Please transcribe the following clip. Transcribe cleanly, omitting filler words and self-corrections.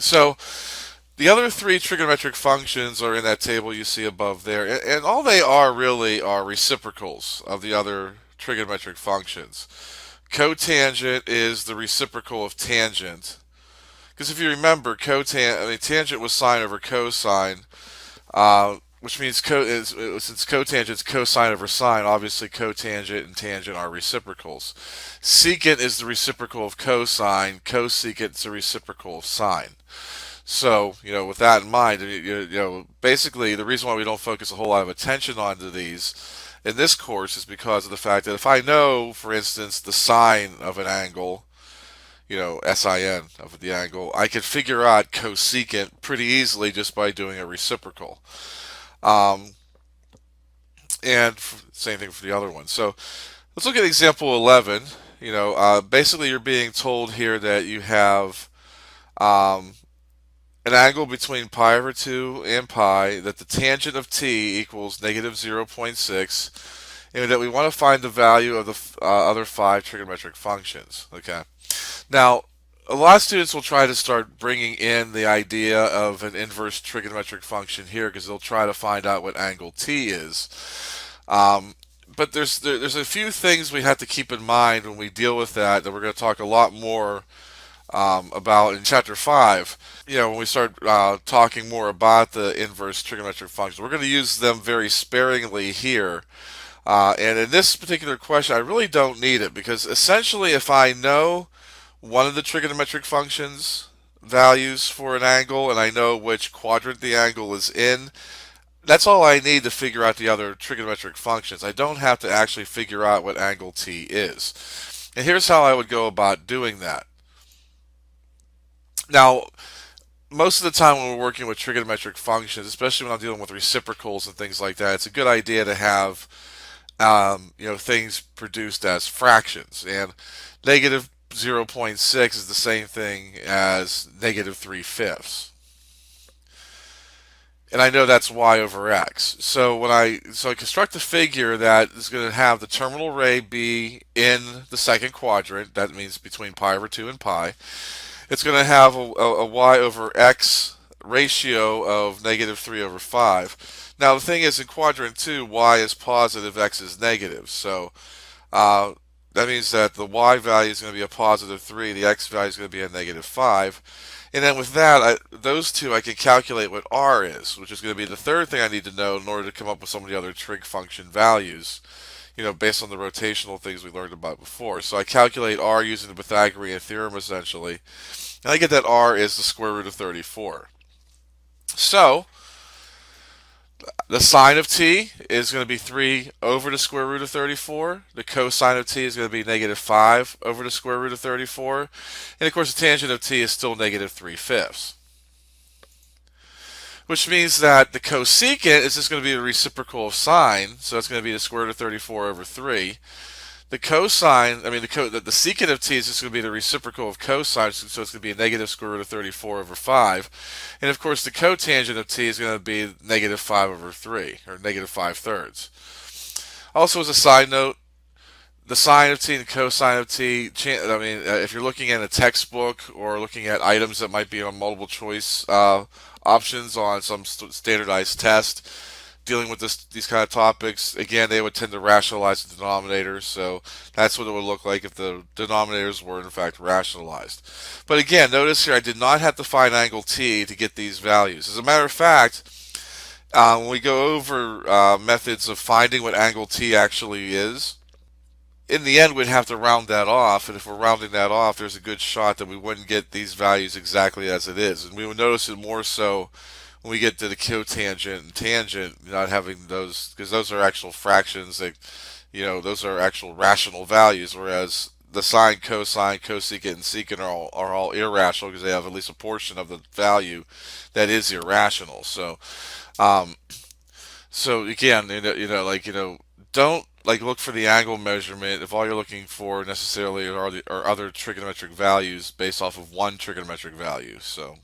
So the other three trigonometric functions are in that table you see above there, and all they are really are reciprocals of the other trigonometric functions. Cotangent is the reciprocal of tangent. Because if you remember, tangent was sine over cosine, which means since cotangent is cosine over sine, obviously cotangent and tangent are reciprocals. Secant is the reciprocal of cosine. Cosecant is the reciprocal of sine. So, with that in mind, basically the reason why we don't focus a whole lot of attention onto these in this course is because of the fact that if I know, for instance, the sine of an angle, sin of the angle, I can figure out cosecant pretty easily just by doing a reciprocal. Um, and same thing for the other one. So let's look at example 11. Basically you're being told here that you have um, an angle between pi over 2 and pi, that the tangent of t equals negative 0.6, and that we want to find the value of the other five trigonometric functions. Okay. Now, a lot of students will try to start bringing in the idea of an inverse trigonometric function here because they'll try to find out what angle t is. But there's a few things we have to keep in mind when we deal with that we're going to talk a lot more about in chapter 5. When we start talking more about the inverse trigonometric functions, we're going to use them very sparingly here. And in this particular question, I really don't need it because essentially if I know one of the trigonometric functions values for an angle and I know which quadrant the angle is in, that's all I need to figure out the other trigonometric functions. I don't have to actually figure out what angle t is. And here's how I would go about doing that. Now, most of the time when we're working with trigonometric functions, especially when I'm dealing with reciprocals and things like that, it's a good idea to have things produced as fractions. And negative 0.6 is the same thing as negative 3/5. And I know that's y over x. So I construct a figure that is going to have the terminal ray be in the second quadrant. That means between pi over 2 and pi. It's going to have a y over x ratio of negative 3 over 5. Now the thing is, in quadrant 2, y is positive, x is negative. So uh, that means that the y value is going to be a positive 3, the x value is going to be a negative 5. And then with that, those two, I can calculate what r is, which is going to be the third thing I need to know in order to come up with some of the other trig function values, based on the rotational things we learned about before. So I calculate r using the Pythagorean theorem, essentially, and I get that r is the square root of 34. So the sine of t is going to be 3 over the square root of 34. The cosine of t is going to be negative 5 over the square root of 34. And of course, the tangent of t is still negative 3/5. Which means that the cosecant is just going to be the reciprocal of sine. So it's going to be the square root of 34 over 3. The cosine, the secant of t is just going to be the reciprocal of cosine, so it's going to be a negative square root of 34 over 5. And of course, the cotangent of t is going to be negative 5 over 3, or negative 5/3. Also, as a side note, the sine of t and cosine of t, if you're looking at a textbook or looking at items that might be on multiple choice options on some standardized test, dealing with these kind of topics, again, they would tend to rationalize the denominators. So that's what it would look like if the denominators were in fact rationalized. But again, notice here I did not have to find angle t to get these values. As a matter of fact, when we go over methods of finding what angle t actually is, in the end we'd have to round that off, and if we're rounding that off, there's a good shot that we wouldn't get these values exactly as it is. And we would notice it more so when we get to the cotangent and tangent, not having those, because those are actual fractions that, those are actual rational values, whereas the sine, cosine, cosecant, and secant are all irrational because they have at least a portion of the value that is irrational. Um, so again, don't look for the angle measurement if all you're looking for necessarily are other trigonometric values based off of one trigonometric value. So